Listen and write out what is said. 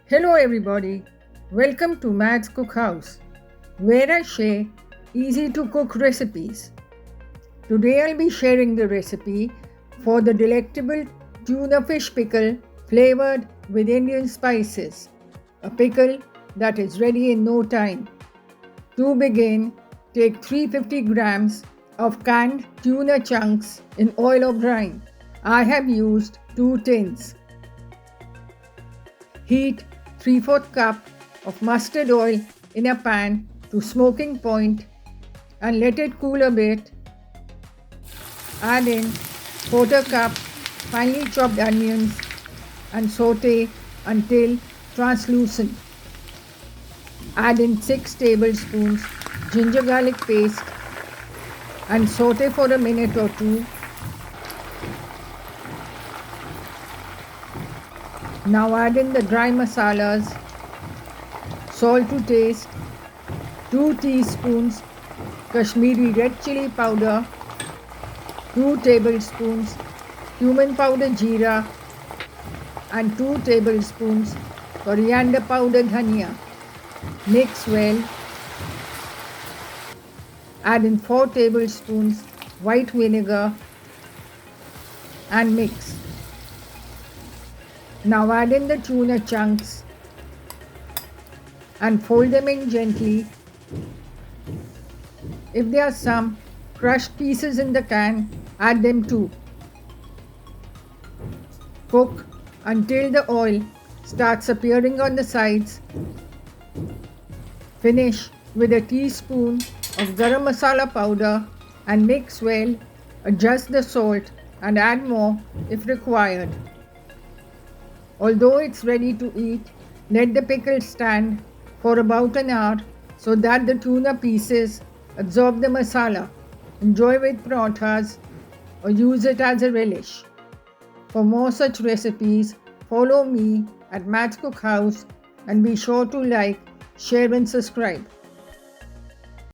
Hello everybody, welcome to Matt's Cookhouse, where I share easy to cook recipes. Today I'll be sharing the recipe for the delectable tuna fish pickle flavored with Indian spices. A pickle that is ready in no time. To begin, take 350 grams of canned tuna chunks in oil or brine. I have used 2 tins. Heat 3/4 cup of mustard oil in a pan to smoking point and let it cool a bit. Add in 1/4 cup finely chopped onions and saute until translucent. Add in 6 tablespoons ginger garlic paste and saute for a minute or two. Now add in the dry masalas, salt to taste, 2 teaspoons Kashmiri red chili powder, 2 tablespoons cumin powder jeera and 2 tablespoons coriander powder dhania. Mix well. Add in 4 tablespoons white vinegar and mix. Now add in the tuna chunks and fold them in gently. If there are some crushed pieces in the can, add them too. Cook until the oil starts appearing on the sides. Finish with a teaspoon of garam masala powder and mix well. Adjust the salt and add more if required. Although it's ready to eat, let the pickle stand for about an hour so that the tuna pieces absorb the masala. Enjoy with parathas or use it as a relish. For more such recipes, follow me at Matt's Cookhouse and be sure to like, share and subscribe.